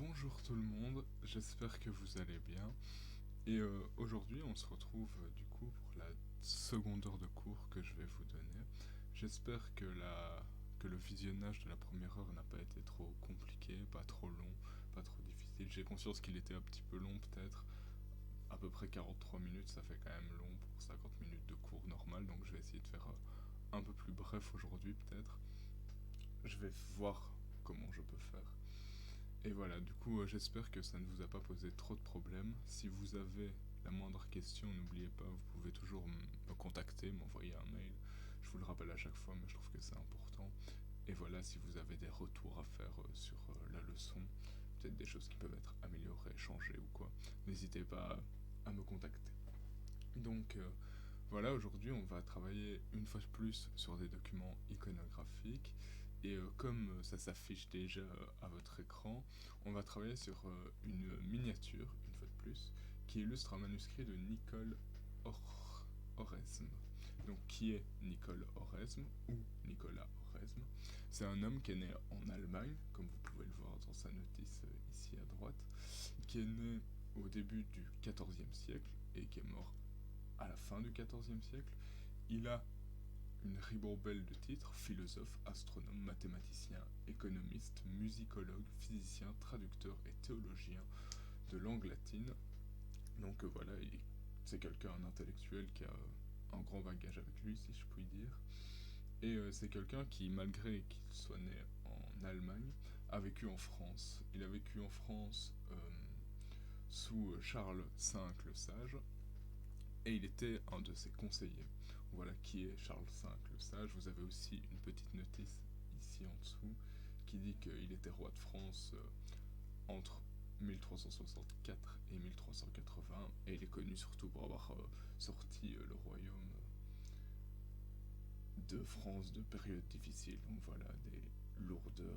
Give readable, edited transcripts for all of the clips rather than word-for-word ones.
Bonjour tout le monde, j'espère que vous allez bien. Et aujourd'hui, on se retrouve du coup pour la seconde heure de cours que je vais vous donner. J'espère que le visionnage de la première heure n'a pas été trop compliqué, pas trop long, pas trop difficile. J'ai conscience qu'il était un petit peu long peut-être. À peu près 43 minutes, ça fait quand même long pour 50 minutes de cours normal, donc je vais essayer de faire un peu plus bref aujourd'hui peut-être. Je vais voir comment je peux faire. Et voilà, du coup, j'espère que ça ne vous a pas posé trop de problèmes. Si vous avez la moindre question, n'oubliez pas, vous pouvez toujours me contacter, m'envoyer un mail. Je vous le rappelle à chaque fois, mais je trouve que c'est important. Et voilà, si vous avez des retours à faire sur la leçon, peut-être des choses qui peuvent être améliorées, changées ou quoi, n'hésitez pas à me contacter. Donc voilà, aujourd'hui on va travailler une fois de plus sur des documents iconographiques. Et comme ça s'affiche déjà à votre écran, on va travailler sur une miniature, une fois de plus, qui illustre un manuscrit de Nicole Oresme. Donc qui est Nicole Oresme ou Nicolas Oresme? C'est un homme qui est né en Allemagne, comme vous pouvez le voir dans sa notice ici à droite, qui est né au début du XIVe siècle et qui est mort à la fin du XIVe siècle. Il a une ribambelle de titres: philosophe, astronome, mathématicien, économiste, musicologue, physicien, traducteur et théologien de langue latine. Donc voilà, c'est quelqu'un, un intellectuel qui a un grand bagage avec lui, si je puis dire. Et c'est quelqu'un qui, malgré qu'il soit né en Allemagne, a vécu en France. Il a vécu en France sous Charles V le Sage, et il était un de ses conseillers. Voilà qui est Charles V le Sage. Vous avez aussi une petite notice ici en dessous qui dit qu'il était roi de France entre 1364 et 1380, et il est connu surtout pour avoir sorti le royaume de France de périodes difficiles. Donc voilà, des lourdes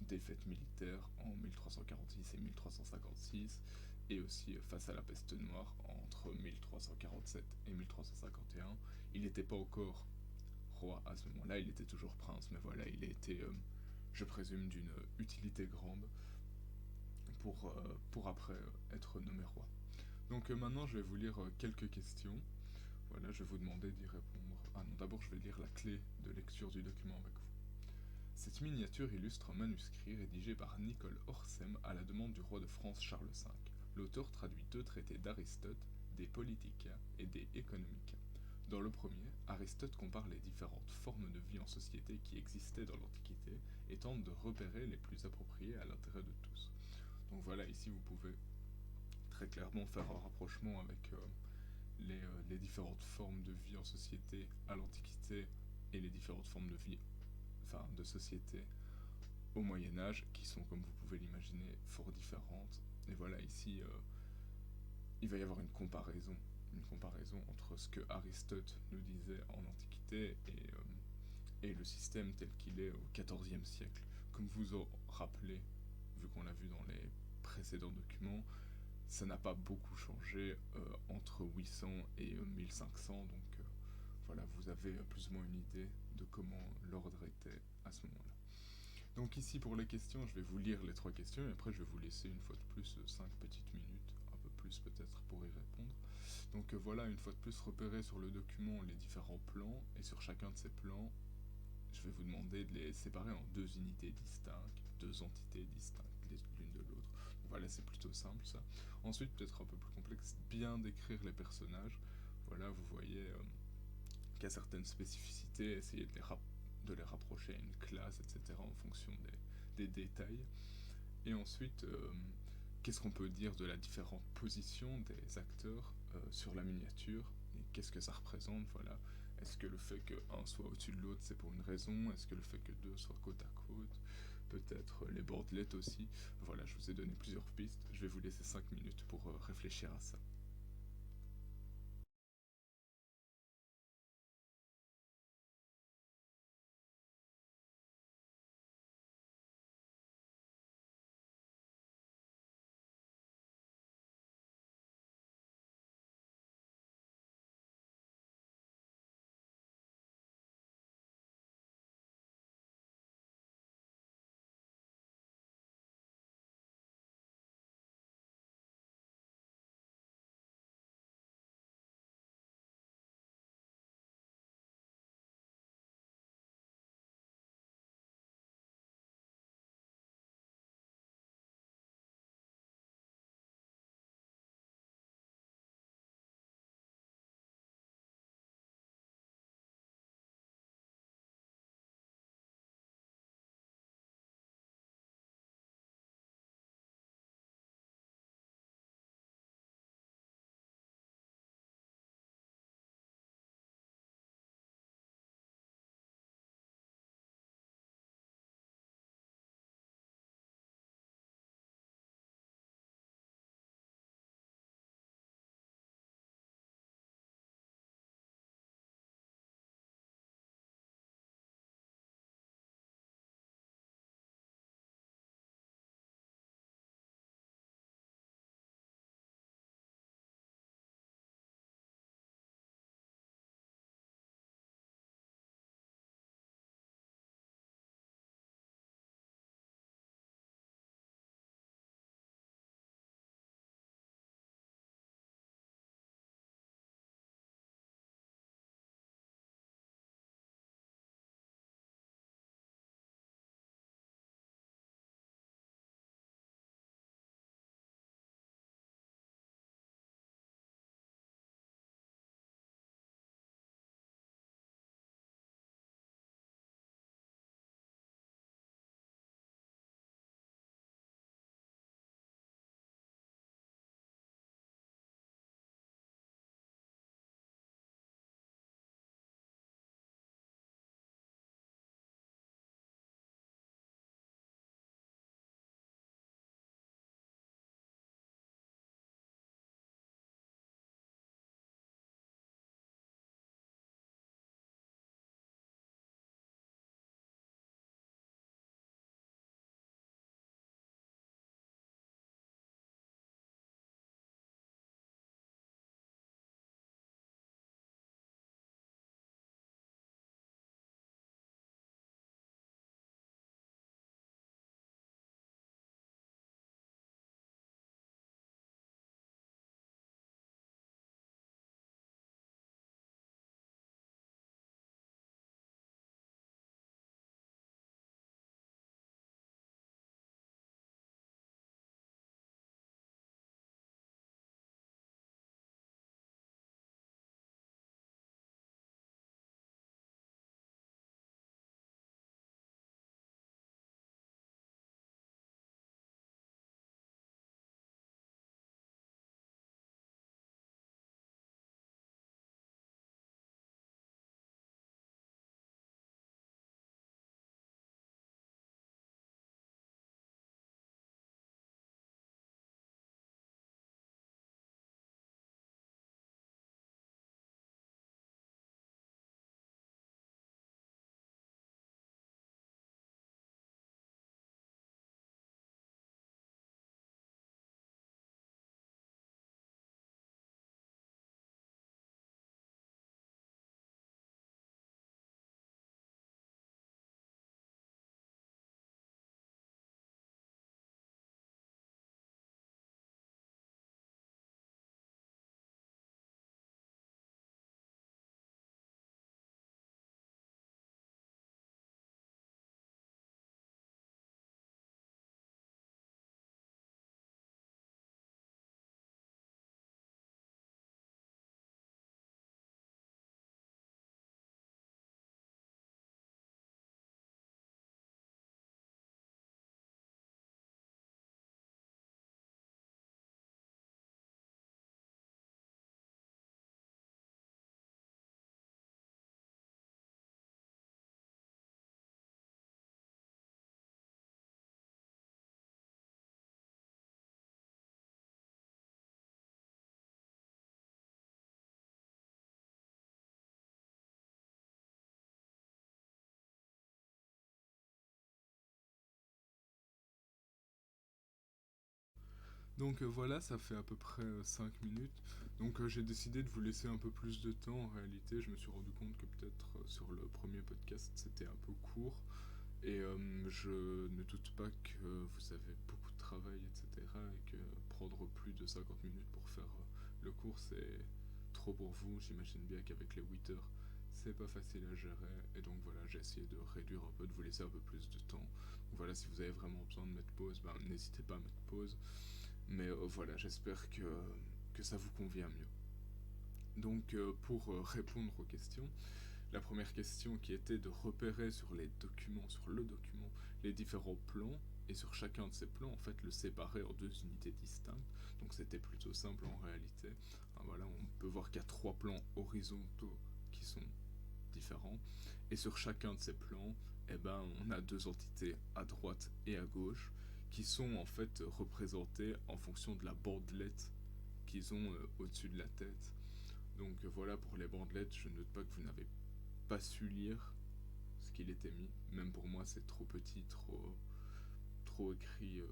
défaites militaires en 1346 et 1356, et aussi face à la peste noire entre 1347 et 1351. Il n'était pas encore roi à ce moment-là, il était toujours prince, mais voilà, il a été, je présume, d'une utilité grande pour après être nommé roi. Donc maintenant, je vais vous lire quelques questions. Voilà, je vais vous demander d'y répondre. Ah non, d'abord, je vais lire la clé de lecture du document avec vous. Cette miniature illustre un manuscrit rédigé par Nicole Orsem à la demande du roi de France Charles V. L'auteur traduit deux traités d'Aristote, des Politica et des Economica. Dans le premier, Aristote compare les différentes formes de vie en société qui existaient dans l'Antiquité et tente de repérer les plus appropriées à l'intérêt de tous. Donc voilà, ici vous pouvez très clairement faire un rapprochement avec les différentes formes de vie en société à l'Antiquité et les différentes formes de vie, enfin de société au Moyen Âge, qui sont, comme vous pouvez l'imaginer, fort différentes. Et voilà, ici, il va y avoir une comparaison entre ce que Aristote nous disait en Antiquité et le système tel qu'il est au XIVe siècle. Comme vous en rappelez, vu qu'on l'a vu dans les précédents documents, ça n'a pas beaucoup changé entre 800 et 1500, donc voilà, vous avez plus ou moins une idée de comment l'ordre était à ce moment-là. Donc ici pour les questions, je vais vous lire les trois questions et après je vais vous laisser une fois de plus 5 petites minutes, un peu plus peut-être pour y répondre. Donc voilà, une fois de plus, repérer sur le document les différents plans, et sur chacun de ces plans, je vais vous demander de les séparer en deux unités distinctes, deux entités distinctes l'une de l'autre. Donc voilà, c'est plutôt simple ça. Ensuite, peut-être un peu plus complexe, bien décrire les personnages. Voilà, vous voyez qu'il y a certaines spécificités, essayer de les rapprocher à une classe, etc. en fonction des détails. Et ensuite, qu'est-ce qu'on peut dire de la différente position des acteurs sur la miniature et qu'est-ce que ça représente, voilà. Est-ce que le fait qu'un soit au-dessus de l'autre, c'est pour une raison? Est-ce que le fait que deux soient côte à côte? Peut-être les bordelettes aussi. Voilà, je vous ai donné plusieurs pistes. Je vais vous laisser 5 minutes pour réfléchir à ça. Donc voilà, ça fait à peu près 5 minutes. Donc j'ai décidé de vous laisser un peu plus de temps en réalité. Je me suis rendu compte que peut-être sur le premier podcast c'était un peu court. Et je ne doute pas que vous avez beaucoup de travail, etc. Et que prendre plus de 50 minutes pour faire le cours, c'est trop pour vous. J'imagine bien qu'avec les 8 heures, c'est pas facile à gérer. Et donc voilà, j'ai essayé de réduire un peu, de vous laisser un peu plus de temps. Donc voilà, si vous avez vraiment besoin de mettre pause, ben, n'hésitez pas à mettre pause. Mais voilà, j'espère que ça vous convient mieux. Donc pour répondre aux questions, la première question qui était de repérer sur les documents, sur le document, les différents plans, et sur chacun de ces plans, en fait, le séparer en deux unités distinctes. Donc c'était plutôt simple en réalité. Voilà, on peut voir qu'il y a trois plans horizontaux qui sont différents. Et sur chacun de ces plans, eh ben, on a deux entités à droite et à gauche qui sont en fait représentées en fonction de la bandelette qu'ils ont au-dessus de la tête. Donc voilà pour les bandelettes, je ne doute pas que vous n'avez pas su lire ce qu'il était mis. Même pour moi, c'est trop petit, trop écrit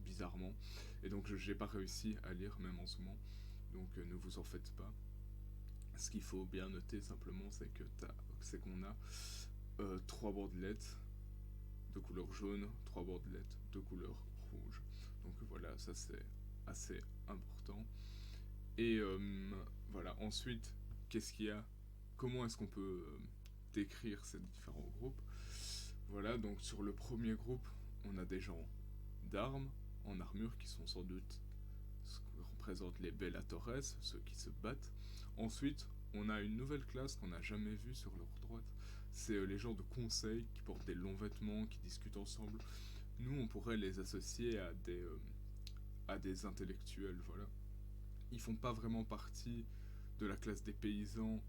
bizarrement. Et donc, je n'ai pas réussi à lire, même en zoomant. Donc, ne vous en faites pas. Ce qu'il faut bien noter simplement, c'est qu'on a trois bandelettes de couleur jaune, trois bandelettes de couleur rouge. Donc voilà, ça c'est assez important. Et voilà, ensuite, qu'est-ce qu'il y a? Comment est-ce qu'on peut décrire ces différents groupes? Voilà, donc sur le premier groupe, on a des gens d'armes, en armure, qui sont sans doute ce que représentent les bellatores, ceux qui se battent. Ensuite, on a une nouvelle classe qu'on n'a jamais vue sur leur droite. C'est les gens de conseil qui portent des longs vêtements, qui discutent ensemble. Nous, on pourrait les associer à des intellectuels, voilà. Ils font pas vraiment partie de la classe des paysans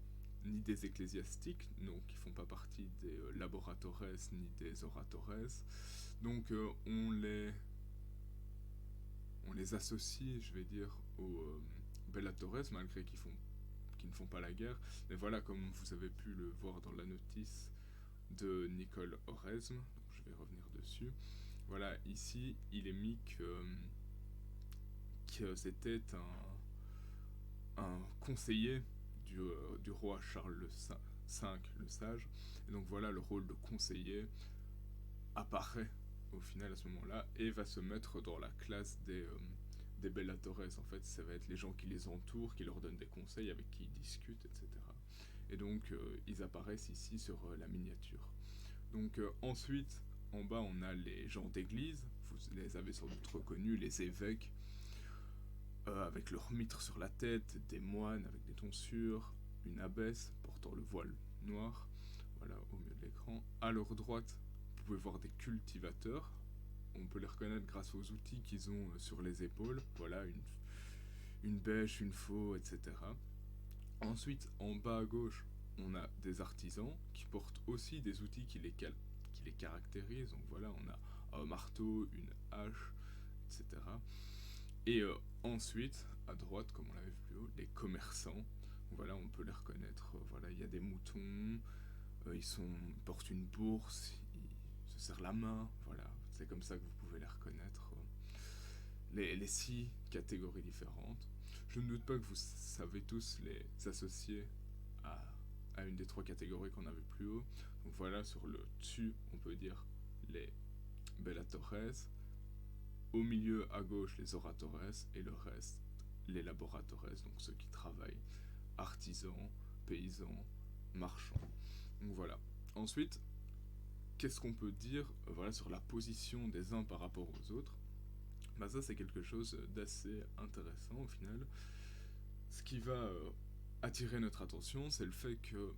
ni des ecclésiastiques, donc ils font pas partie des laboratores ni des oratores. Donc on les associe, je vais dire, aux bellatores, malgré qu'ils ne font pas la guerre. Mais voilà, comme vous avez pu le voir dans la notice de Nicole Oresme, donc je vais revenir dessus. Voilà, ici, il est mis que c'était un conseiller du roi Charles V, le sage. Et donc voilà, le rôle de conseiller apparaît au final à ce moment-là et va se mettre dans la classe des bellatores. En fait, ça va être les gens qui les entourent, qui leur donnent des conseils, avec qui ils discutent, etc. Et donc, ils apparaissent ici sur la miniature. Donc, ensuite, en bas, on a les gens d'église. Vous les avez sans doute reconnus, les évêques, avec leur mitre sur la tête, des moines avec des tonsures, une abbesse portant le voile noir, voilà, au milieu de l'écran. À leur droite, vous pouvez voir des cultivateurs. On peut les reconnaître grâce aux outils qu'ils ont sur les épaules. Voilà, une bêche, une faux, etc. Ensuite, en bas à gauche, on a des artisans qui portent aussi des outils qui les caractérisent. Donc voilà, on a un marteau, une hache, etc. Et ensuite, à droite, comme on l'avait vu plus haut, les commerçants. Voilà, on peut les reconnaître. Voilà, il y a des moutons, ils portent une bourse, ils se serrent la main. Voilà, c'est comme ça que vous pouvez les reconnaître. Les six catégories différentes. Je ne doute pas que vous savez tous les associer à, à une des trois catégories qu'on avait plus haut. Donc voilà, sur le dessus, on peut dire les bellatores. Au milieu, à gauche, les oratores et le reste, les laboratores, donc ceux qui travaillent, artisans, paysans, marchands. Donc voilà. Ensuite, qu'est-ce qu'on peut dire voilà, sur la position des uns par rapport aux autres? Bah ça, c'est quelque chose d'assez intéressant au final. Ce qui va attirer notre attention, c'est le fait que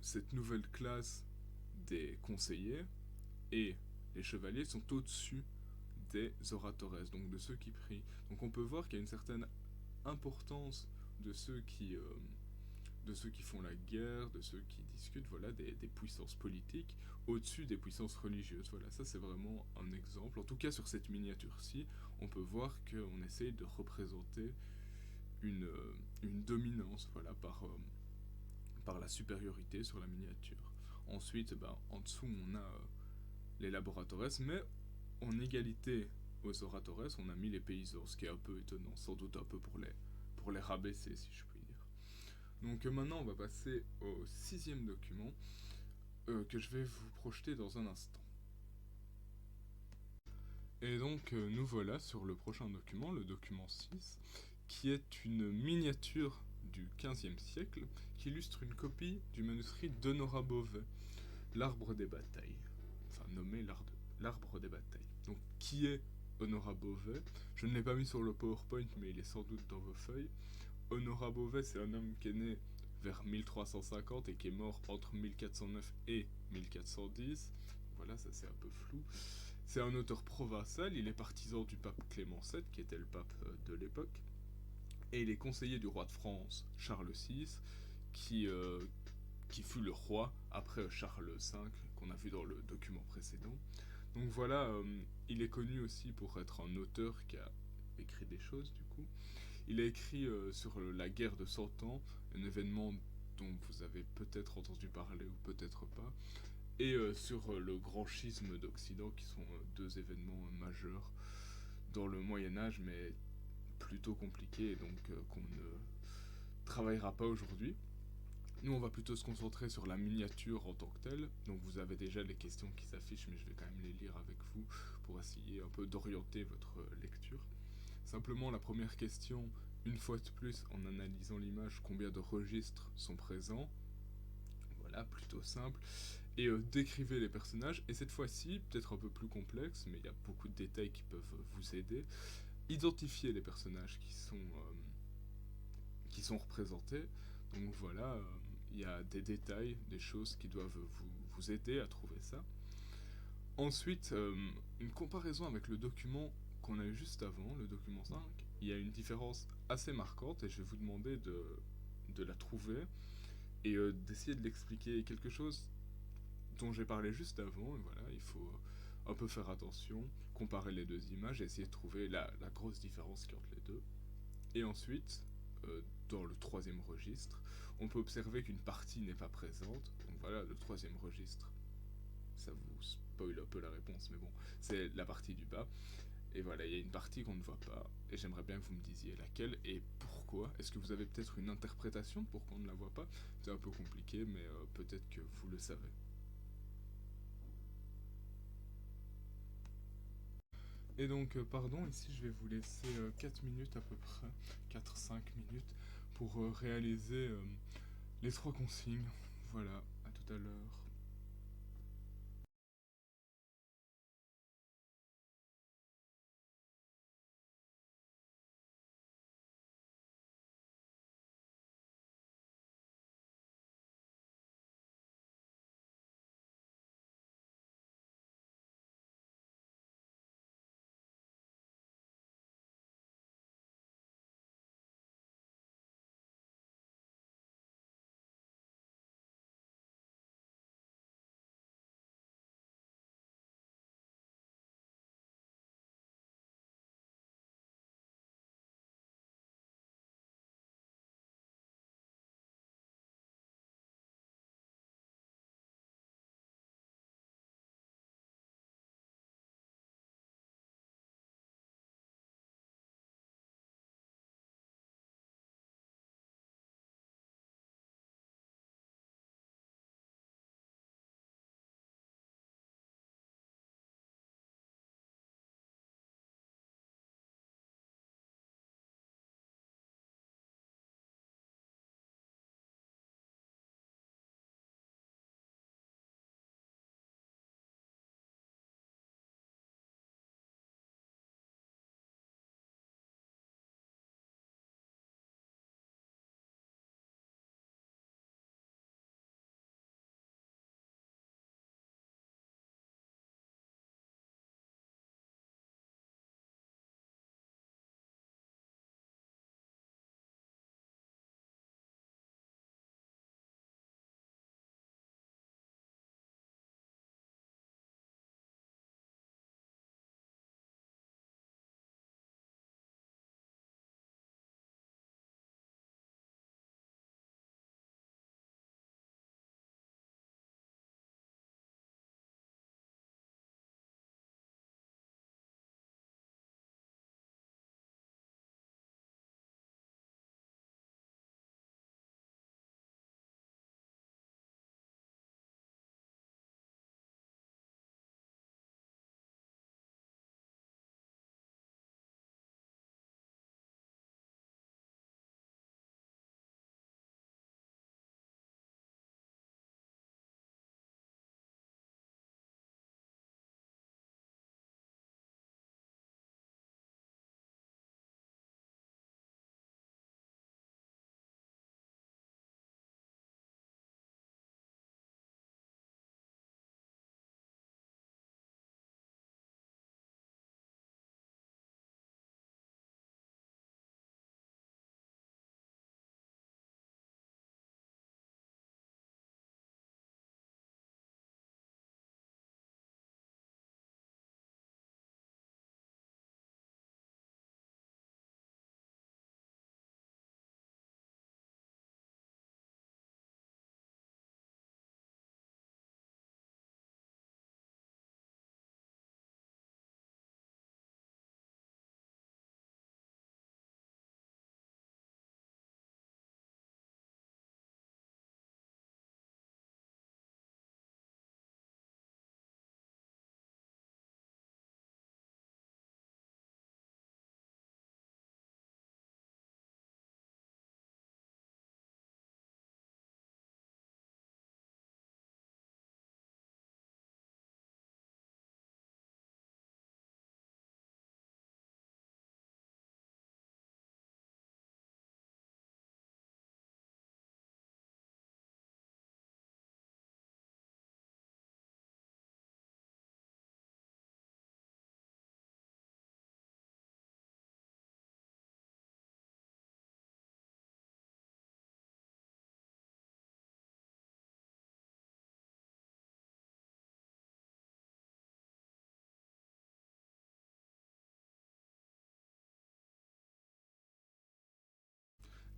cette nouvelle classe des conseillers et les chevaliers sont au-dessus des oratores, donc de ceux qui prient. Donc on peut voir qu'il y a une certaine importance de de ceux qui font la guerre, de ceux qui discutent, voilà, des puissances politiques au-dessus des puissances religieuses. Voilà, ça c'est vraiment un exemple. En tout cas, sur cette miniature-ci, on peut voir qu'on essaye de représenter une dominance, voilà, par la supériorité sur la miniature. Ensuite, ben, en dessous, on a les laboratores, mais en égalité aux oratores, on a mis les paysans, ce qui est un peu étonnant, sans doute un peu pour les rabaisser, si je puis dire. Donc maintenant, on va passer au sixième document que je vais vous projeter dans un instant. Et donc, nous voilà sur le prochain document, le document 6, qui est une miniature du XVe siècle qui illustre une copie du manuscrit d'Honorat Beauvais, L'Arbre des batailles, enfin nommé l'Arbre des batailles. Donc, qui est Honorat Beauvais? Je ne l'ai pas mis sur le PowerPoint, mais il est sans doute dans vos feuilles. Honorat Beauvais, c'est un homme qui est né vers 1350 et qui est mort entre 1409 et 1410. Voilà, ça c'est un peu flou. C'est un auteur provincial, il est partisan du pape Clément VII, qui était le pape de l'époque, et il est conseiller du roi de France, Charles VI, qui, euh, qui fut le roi après Charles V, qu'on a vu dans le document précédent. Donc voilà, il est connu aussi pour être un auteur qui a écrit des choses du coup. Il a écrit sur la guerre de 100 ans, un événement dont vous avez peut-être entendu parler ou peut-être pas, et sur le grand schisme d'Occident, qui sont deux événements majeurs dans le Moyen Âge, mais plutôt compliqués, et donc qu'on ne travaillera pas aujourd'hui. Nous, on va plutôt se concentrer sur la miniature en tant que telle. Donc vous avez déjà les questions qui s'affichent, mais je vais quand même les lire avec vous pour essayer un peu d'orienter votre lecture. Simplement, la première question, une fois de plus, en analysant l'image, combien de registres sont présents? Voilà, plutôt simple. Et décrivez les personnages. Et cette fois-ci, peut-être un peu plus complexe, mais il y a beaucoup de détails qui peuvent vous aider. Identifiez les personnages qui sont représentés. Donc voilà, il y a des détails, des choses qui doivent vous aider à trouver ça. Ensuite, une comparaison avec le document qu'on a eu juste avant, le document 5. Il y a une différence assez marquante et je vais vous demander de la trouver et d'essayer de l'expliquer. Quelque chose dont j'ai parlé juste avant, et voilà, il faut un peu faire attention, comparer les deux images et essayer de trouver la grosse différence qu'il y a entre les deux. Et ensuite, dans le troisième registre, on peut observer qu'une partie n'est pas présente. Donc voilà, le troisième registre, ça vous spoil un peu la réponse, mais bon, c'est la partie du bas. Et voilà, il y a une partie qu'on ne voit pas, et j'aimerais bien que vous me disiez laquelle et pourquoi. Est-ce que vous avez peut-être une interprétation de pourquoi on ne la voit pas? C'est un peu compliqué, mais peut-être que vous le savez. Et donc, pardon, ici je vais vous laisser 4 minutes à peu près, 4-5 minutes, pour réaliser les trois consignes. Voilà, à tout à l'heure.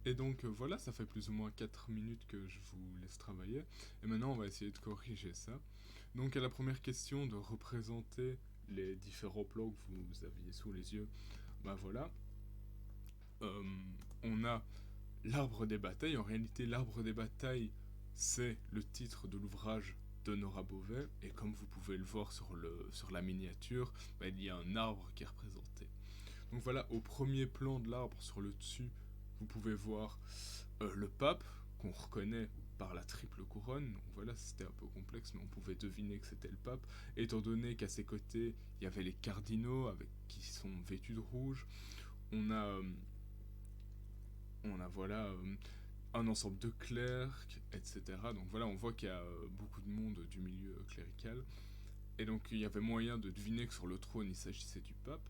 Et donc voilà, ça fait plus ou moins 4 minutes que je vous laisse travailler. Et maintenant, on va essayer de corriger ça. Donc à la première question de représenter les différents plans que vous aviez sous les yeux, bah voilà, euh, on a l'arbre des batailles. En réalité, l'arbre des batailles, c'est le titre de l'ouvrage de Nora Beauvais. Et comme vous pouvez le voir sur la miniature, bah, il y a un arbre qui est représenté. Donc voilà, au premier plan de l'arbre, sur le dessus, vous pouvez voir le pape, qu'on reconnaît par la triple couronne. Donc voilà, c'était un peu complexe, mais on pouvait deviner que c'était le pape, étant donné qu'à ses côtés, il y avait les cardinaux qui sont vêtus de rouge. On a, euh, on a voilà, un ensemble de clercs, etc. Donc voilà, on voit qu'il y a beaucoup de monde du milieu clérical. Et donc il y avait moyen de deviner que sur le trône, il s'agissait du pape.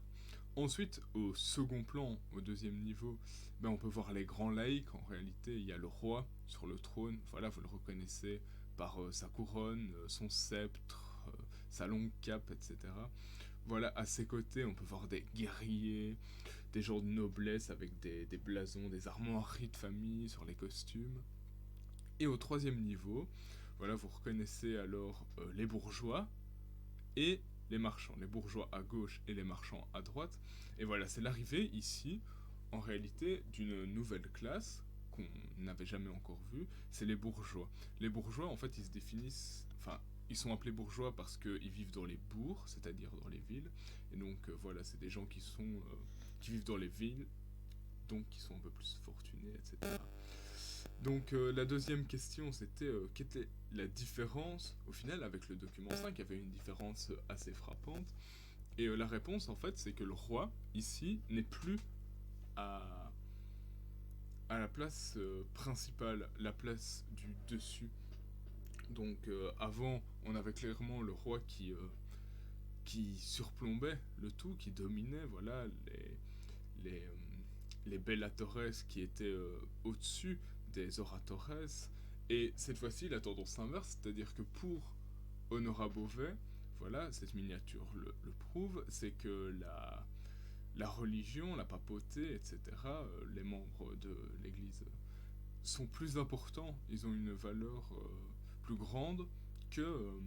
Ensuite, au second plan, au deuxième niveau, ben on peut voir les grands laïcs. En réalité, il y a le roi sur le trône. Voilà, vous le reconnaissez par sa couronne, son sceptre, sa longue cape, etc. Voilà, à ses côtés, on peut voir des guerriers, des gens de noblesse avec des blasons, des armoiries de famille sur les costumes. Et au troisième niveau, voilà, vous reconnaissez alors les bourgeois et les marchands, les bourgeois à gauche et les marchands à droite. Et voilà, c'est l'arrivée ici, en réalité, d'une nouvelle classe qu'on n'avait jamais encore vue, c'est les bourgeois. Les bourgeois, en fait, ils se définissent, enfin, ils sont appelés bourgeois parce qu'ils vivent dans les bourgs, c'est-à-dire dans les villes. Et donc, voilà, c'est des gens qui vivent dans les villes, donc qui sont un peu plus fortunés, etc. Donc la deuxième question, c'était quelle était la différence, au final, avec le document 5, il y avait une différence assez frappante. Et la réponse, en fait, c'est que le roi, ici, n'est plus à, à la place principale, la place du dessus. Donc avant, on avait clairement le roi qui surplombait le tout, qui dominait, voilà, les, euh, les bellatores qui étaient au-dessus des oratores. Et cette fois-ci, la tendance inverse, c'est-à-dire que pour Honora Beauvais, voilà, cette miniature le prouve, c'est que la religion, la papauté, etc., les membres de l'Église sont plus importants, ils ont une valeur plus grande que, euh,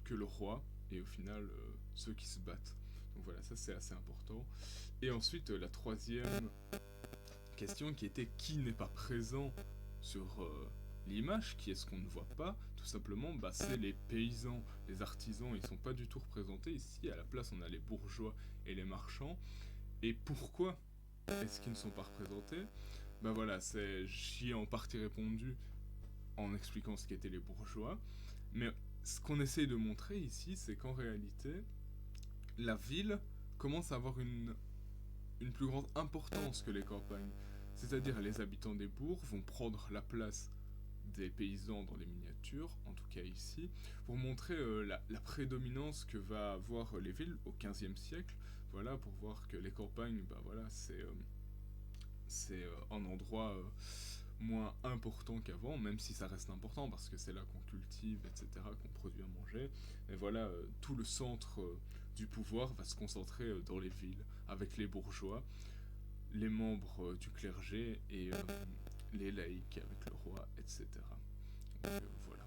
que le roi et au final ceux qui se battent. Donc voilà, ça c'est assez important. Et ensuite, la troisième question qui était qui n'est pas présent sur l'image, qui est-ce qu'on ne voit pas, tout simplement, bah, c'est les paysans, les artisans, ils sont pas du tout représentés ici. À la place, on a les bourgeois et les marchands. Et pourquoi est-ce qu'ils ne sont pas représentés? Bah voilà, j'y ai en partie répondu en expliquant ce qu'étaient les bourgeois. Mais ce qu'on essaye de montrer ici, c'est qu'en réalité, la ville commence à avoir une plus grande importance que les campagnes. C'est-à-dire les habitants des bourgs vont prendre la place des paysans dans les miniatures, en tout cas ici, pour montrer la prédominance que va avoir les villes au XVe siècle. Voilà, pour voir que les campagnes, bah voilà, c'est un endroit moins important qu'avant, même si ça reste important parce que c'est là qu'on cultive, etc., qu'on produit à manger. Mais voilà, tout le centre du pouvoir va se concentrer dans les villes, avec les bourgeois, les membres du clergé et les laïcs avec le roi, etc. Donc voilà.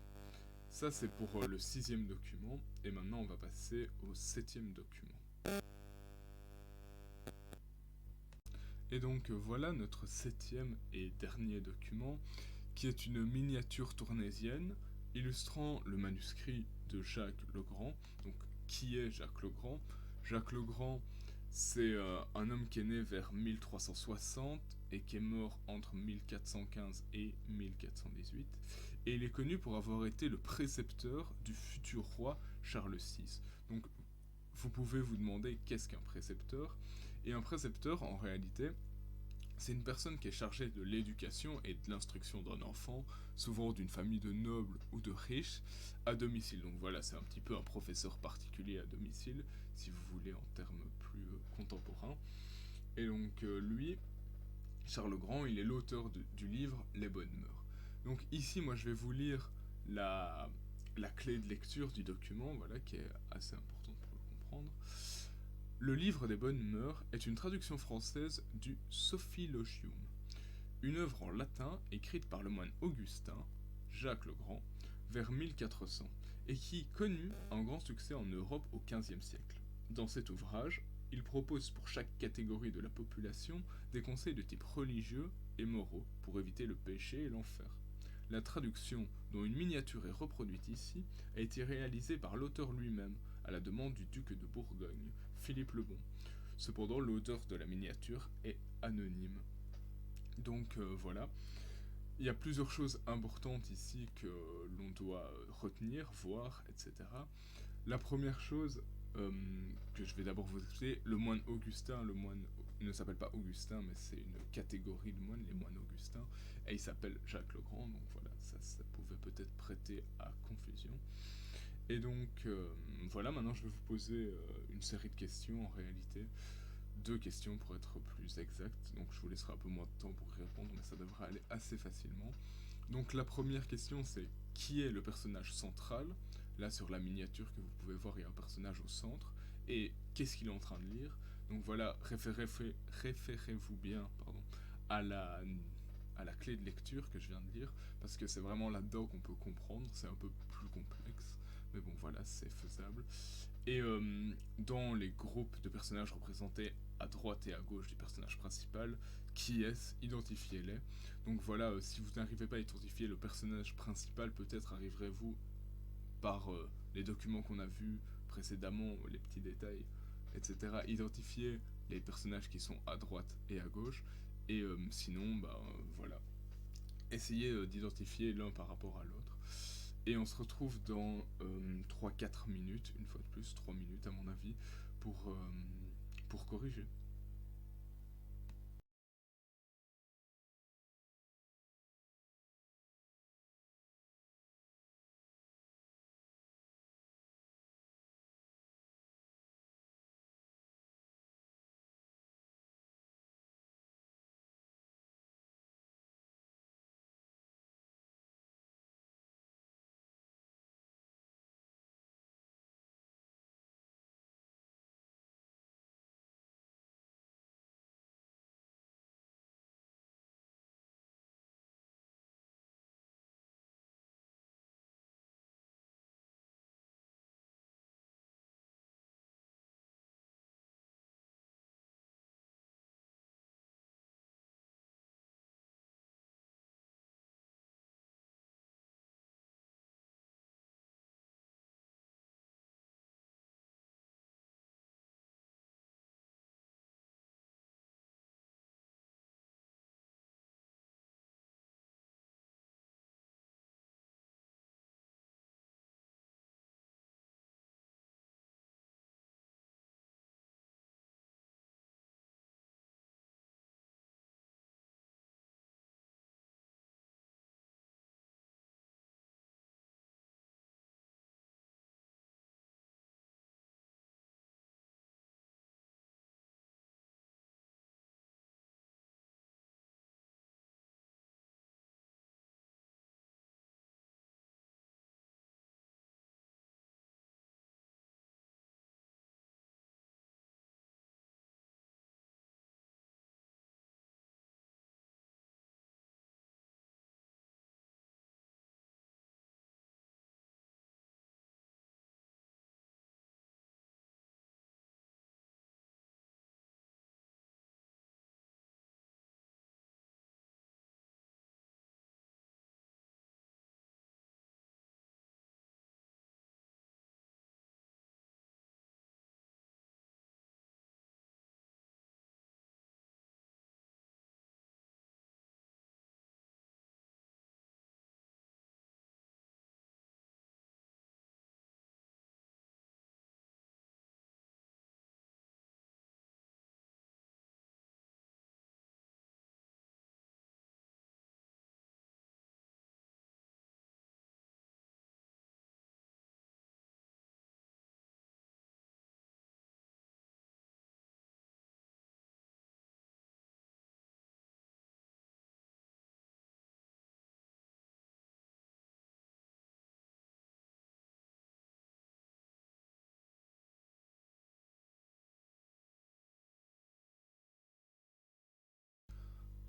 Ça c'est pour le sixième document, et maintenant on va passer au septième document. Et donc voilà notre septième et dernier document, qui est une miniature tournaisienne illustrant le manuscrit de Jacques le Grand. Donc qui est Jacques le Grand? Jacques le Grand, c'est un homme qui est né vers 1360 et qui est mort entre 1415 et 1418. Et il est connu pour avoir été le précepteur du futur roi Charles VI. Donc vous pouvez vous demander qu'est-ce qu'un précepteur? Et un précepteur, en réalité, c'est une personne qui est chargée de l'éducation et de l'instruction d'un enfant, souvent d'une famille de nobles ou de riches, à domicile. Donc voilà, c'est un petit peu un professeur particulier à domicile, si vous voulez, en termes plus contemporains. Et donc lui, Charles Grand, il est l'auteur du livre Les Bonnes Mœurs. Donc ici, moi, je vais vous lire la clé de lecture du document, voilà, qui est assez importante pour le comprendre. Le livre des bonnes mœurs est une traduction française du Sophilogium. une œuvre en latin écrite par le moine Augustin, Jacques le Grand, vers 1400, et qui connut un grand succès en Europe au XVe siècle. Dans cet ouvrage, il propose pour chaque catégorie de la population des conseils de type religieux et moraux pour éviter le péché et l'enfer. La traduction, dont une miniature est reproduite ici, a été réalisée par l'auteur lui-même, à la demande du duc de Bourgogne, Philippe le Bon. Cependant, l'auteur de la miniature est anonyme. Donc voilà, il y a plusieurs choses importantes ici que l'on doit retenir, voir, etc. La première chose que je vais d'abord vous expliquer, le moine Augustin, le moine ne s'appelle pas Augustin, mais c'est une catégorie de moines, les moines Augustins, et il s'appelle Jacques le Grand, donc voilà, ça pouvait peut-être prêter à confusion. Et donc voilà, maintenant je vais vous poser une série de questions en réalité, deux questions pour être plus exact, donc je vous laisserai un peu moins de temps pour y répondre, mais ça devrait aller assez facilement. Donc la première question c'est qui est le personnage central? Là sur la miniature que vous pouvez voir, il y a un personnage au centre. Et qu'est-ce qu'il est en train de lire? Donc voilà, référez-vous bien à la clé de lecture que je viens de lire, parce que c'est vraiment là-dedans qu'on peut comprendre, c'est un peu plus complexe, mais bon voilà, c'est faisable. Et dans les groupes de personnages représentés à droite et à gauche du personnage principal, qui est-ce? Identifiez-les. Donc voilà, si vous n'arrivez pas à identifier le personnage principal, peut-être arriverez-vous par les documents qu'on a vus précédemment, les petits détails, etc. Identifier les personnages qui sont à droite et à gauche. Et sinon, voilà. Essayez d'identifier l'un par rapport à l'autre. Et on se retrouve dans 3-4 minutes, une fois de plus, 3 minutes à mon avis, pour corriger.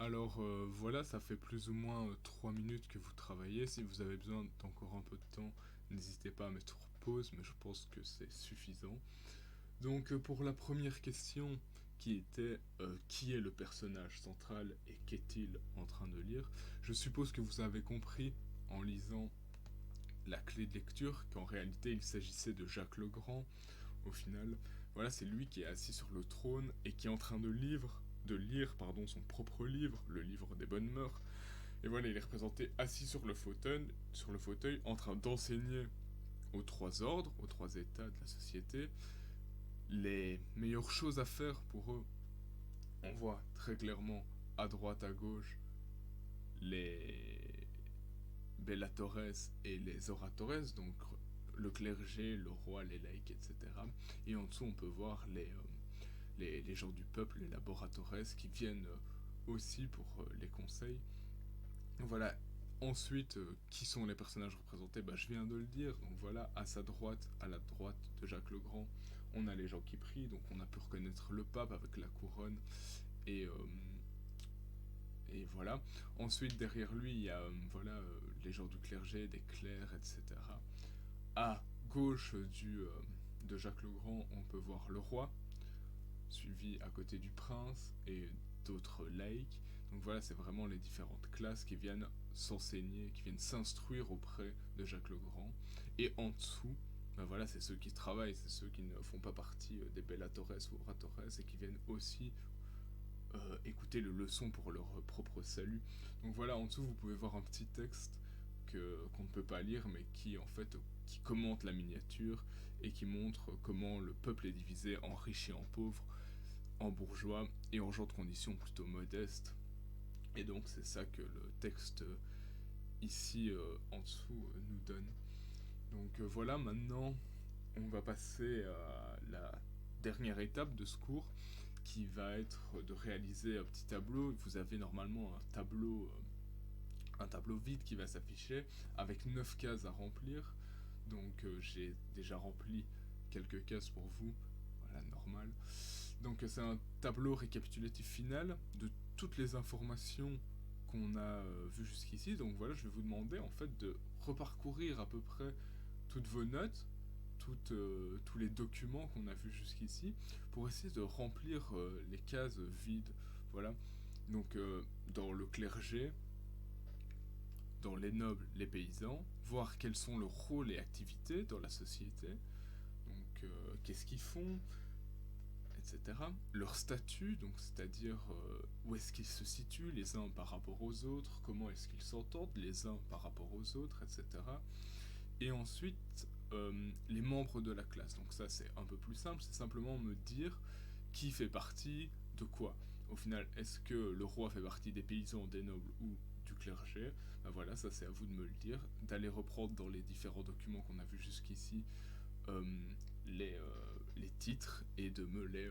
Alors voilà, ça fait plus ou moins 3 minutes que vous travaillez. Si vous avez besoin d'encore un peu de temps, n'hésitez pas à mettre pause, mais je pense que c'est suffisant. Donc pour la première question qui était qui est le personnage central et qu'est-il en train de lire, je suppose que vous avez compris en lisant la clé de lecture qu'en réalité il s'agissait de Jacques le Grand. Au final, voilà, c'est lui qui est assis sur le trône et qui est en train de lire son propre livre, le livre des bonnes mœurs. Et voilà, il est représenté assis sur le fauteuil en train d'enseigner aux trois ordres, aux trois états de la société, les meilleures choses à faire pour eux. On voit très clairement à droite, à gauche, les bellatores et les oratores, donc le clergé, le roi, les laïcs, etc. Et en dessous, on peut voir les gens du peuple, les laboratores, qui viennent aussi pour les conseils. Voilà. Ensuite, qui sont les personnages représentés, je viens de le dire. Donc voilà, à sa droite, à la droite de Jacques le Grand, on a les gens qui prient. Donc on a pu reconnaître le pape avec la couronne. Et, euh, et voilà. Ensuite, derrière lui, il y a les gens du clergé, des clercs, etc. À gauche de Jacques le Grand, on peut voir le roi, suivi à côté du prince et d'autres laïcs. Donc voilà, c'est vraiment les différentes classes qui viennent s'enseigner, qui viennent s'instruire auprès de Jacques le Grand. Et en dessous, voilà, c'est ceux qui travaillent, c'est ceux qui ne font pas partie des bellatores ou oratores et qui viennent aussi écouter les leçons pour leur propre salut. Donc voilà, en dessous, vous pouvez voir un petit texte qu'on ne peut pas lire, mais qui en fait qui commente la miniature et qui montre comment le peuple est divisé en riches et en pauvres, en bourgeois et en gens de conditions plutôt modestes. Et donc c'est ça que le texte ici en dessous nous donne. Donc voilà, maintenant on va passer à la dernière étape de ce cours qui va être de réaliser un petit tableau. Vous avez normalement un tableau vide qui va s'afficher avec 9 cases à remplir. Donc j'ai déjà rempli quelques cases pour vous, voilà, normal. Donc c'est un tableau récapitulatif final de toutes les informations qu'on a vues jusqu'ici. Donc voilà, je vais vous demander en fait de reparcourir à peu près toutes vos notes, tous les documents qu'on a vus jusqu'ici, pour essayer de remplir les cases vides. Voilà. Donc dans le clergé, dans les nobles, les paysans, voir quels sont leurs rôles et activités dans la société. Donc qu'est-ce qu'ils font, etc. Leur statut, donc c'est-à-dire où est-ce qu'ils se situent les uns par rapport aux autres, comment est-ce qu'ils s'entendent les uns par rapport aux autres, etc. Et ensuite, les membres de la classe. Donc ça c'est un peu plus simple, c'est simplement me dire qui fait partie de quoi. Au final, est-ce que le roi fait partie des paysans, des nobles ou du clergé? Voilà, ça c'est à vous de me le dire, d'aller reprendre dans les différents documents qu'on a vus jusqu'ici euh, les titres et de me les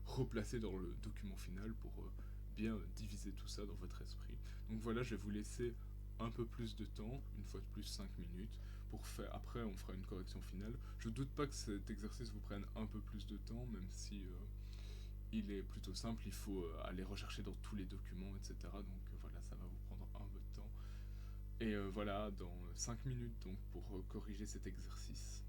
replacer dans le document final pour bien diviser tout ça dans votre esprit. Donc voilà, je vais vous laisser un peu plus de temps, une fois de plus 5 minutes, pour faire. Après, on fera une correction finale. Je doute pas que cet exercice vous prenne un peu plus de temps, même si il est plutôt simple. Il faut aller rechercher dans tous les documents, etc. Donc voilà, ça va vous prendre un peu de temps. Et voilà, dans 5 minutes donc pour corriger cet exercice.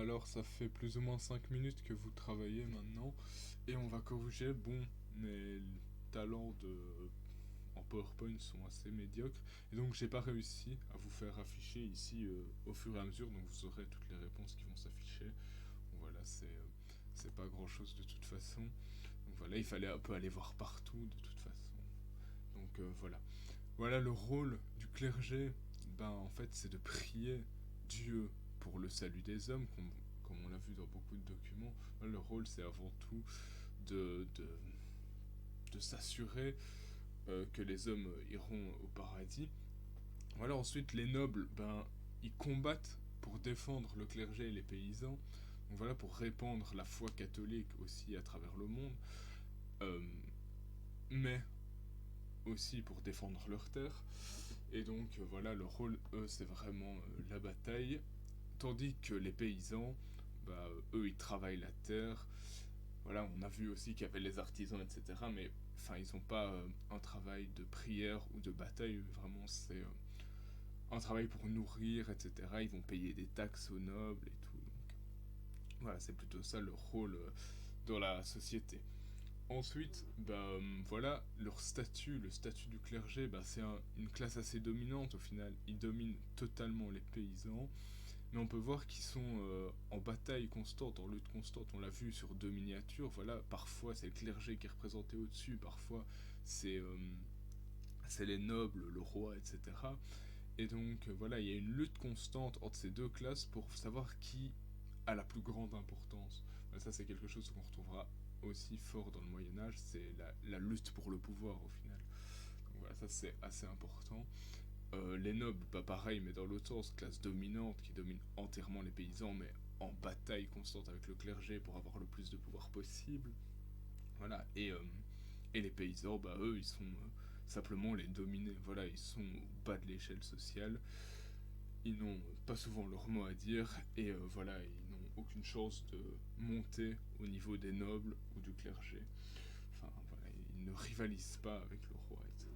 Alors ça fait plus ou moins 5 minutes que vous travaillez maintenant et on va corriger. Bon, mes talents en PowerPoint sont assez médiocres et donc j'ai pas réussi à vous faire afficher ici au fur et à mesure, donc vous aurez toutes les réponses qui vont s'afficher. Donc voilà, c'est pas grand chose de toute façon. Donc voilà, il fallait un peu aller voir partout de toute façon. Donc voilà. Voilà le rôle du clergé. Ben en fait c'est de prier Dieu pour le salut des hommes, comme on l'a vu dans beaucoup de documents. Le rôle c'est avant tout de, de, de s'assurer que les hommes iront au paradis. Voilà, ensuite les nobles, ben ils combattent pour défendre le clergé et les paysans. Donc voilà, pour répandre la foi catholique aussi à travers le monde. Euh, mais aussi pour défendre leurs terres. Et donc voilà, leur rôle, eux, c'est vraiment la bataille. Tandis que les paysans, bah, eux, ils travaillent la terre. Voilà, on a vu aussi qu'il y avait les artisans, etc. Mais enfin, ils n'ont pas un travail de prière ou de bataille. Vraiment, c'est un travail pour nourrir, etc. Ils vont payer des taxes aux nobles et tout. Donc voilà, c'est plutôt ça leur rôle dans la société. Ensuite, bah, voilà, leur statut, le statut du clergé, bah, c'est une classe assez dominante au final. Ils dominent totalement les paysans, mais on peut voir qu'ils sont en bataille constante, en lutte constante. On l'a vu sur deux miniatures, voilà, parfois c'est le clergé qui est représenté au-dessus, parfois c'est c'est les nobles, le roi, etc. Et donc voilà, il y a une lutte constante entre ces deux classes pour savoir qui a la plus grande importance. Ça c'est quelque chose qu'on retrouvera aussi fort dans le Moyen Âge, c'est la lutte pour le pouvoir au final. Donc voilà, ça c'est assez important. Les nobles, pas pareil, mais dans l'autre sens, classe dominante qui domine entièrement les paysans, mais en bataille constante avec le clergé pour avoir le plus de pouvoir possible. Voilà, et les paysans, bah eux, ils sont simplement les dominés. Voilà, ils sont au bas de l'échelle sociale. Ils n'ont pas souvent leur mot à dire et voilà, ils n'ont aucune chance de monter au niveau des nobles ou du clergé. Enfin voilà, ils ne rivalisent pas avec le roi, etc.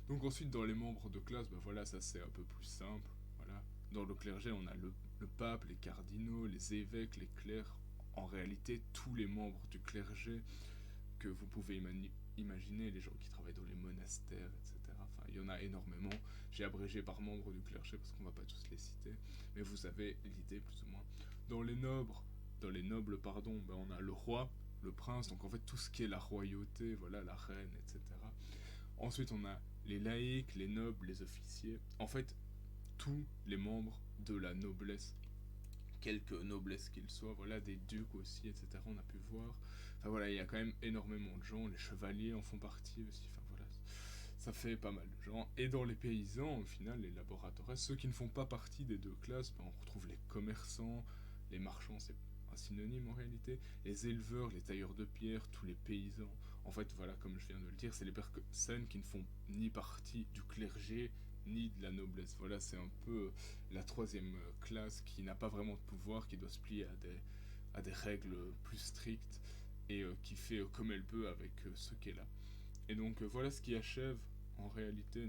Donc ensuite dans les membres de classe, ben voilà, ça c'est un peu plus simple. Voilà. Dans le clergé, on a le pape, les cardinaux, les évêques, les clercs. En réalité, tous les membres du clergé que vous pouvez imaginer, les gens qui travaillent dans les monastères, etc. Enfin, il y en a énormément. J'ai abrégé par membre du clergé parce qu'on va pas tous les citer, mais vous avez l'idée plus ou moins. Dans les nobles, pardon, ben on a le roi, le prince, donc en fait tout ce qui est la royauté, voilà, la reine, etc. Ensuite, on a les laïcs, les nobles, les officiers. En fait, tous les membres de la noblesse, quelque noblesse qu'ils soient, voilà, des ducs aussi, etc. On a pu voir. Enfin voilà, il y a quand même énormément de gens. Les chevaliers en font partie aussi. Enfin voilà, ça fait pas mal de gens. Et dans les paysans, au final, les laboratoires, ceux qui ne font pas partie des deux classes, ben, on retrouve les commerçants, les marchands, c'est un synonyme en réalité, les éleveurs, les tailleurs de pierre, tous les paysans. En fait, voilà, comme je viens de le dire, c'est les personnes qui ne font ni partie du clergé, ni de la noblesse. Voilà, c'est un peu la troisième classe qui n'a pas vraiment de pouvoir, qui doit se plier à des règles plus strictes et qui fait comme elle peut avec ce qu'elle a. Et donc voilà ce qui achève en réalité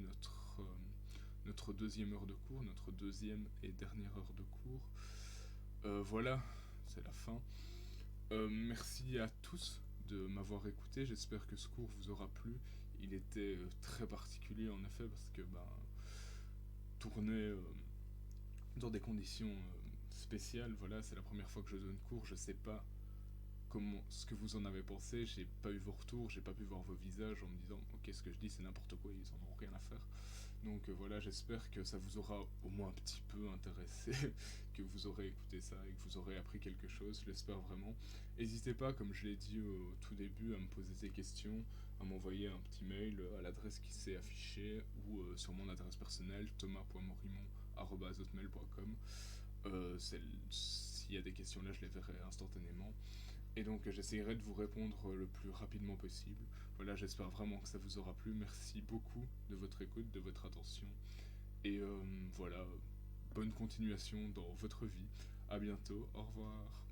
notre deuxième heure de cours, notre deuxième et dernière heure de cours. Voilà, c'est la fin. Merci à tous de m'avoir écouté. J'espère que ce cours vous aura plu. Il était très particulier en effet parce que ben, tourner dans des conditions spéciales, voilà, c'est la première fois que je donne cours. Je sais pas comment, ce que vous en avez pensé. J'ai pas eu vos retours, j'ai pas pu voir vos visages en me disant ok, ce que je dis c'est n'importe quoi, ils en ont rien à faire. Donc voilà, j'espère que ça vous aura au moins un petit peu intéressé, que vous aurez écouté ça et que vous aurez appris quelque chose, je l'espère vraiment. N'hésitez pas, comme je l'ai dit au tout début, à me poser des questions, à m'envoyer un petit mail à l'adresse qui s'est affichée ou sur mon adresse personnelle thomas.morimon@hotmail.com. S'il y a des questions là, je les verrai instantanément. Et donc j'essaierai de vous répondre le plus rapidement possible. Voilà, j'espère vraiment que ça vous aura plu. Merci beaucoup de votre écoute, de votre attention. Et voilà, bonne continuation dans votre vie. À bientôt, au revoir.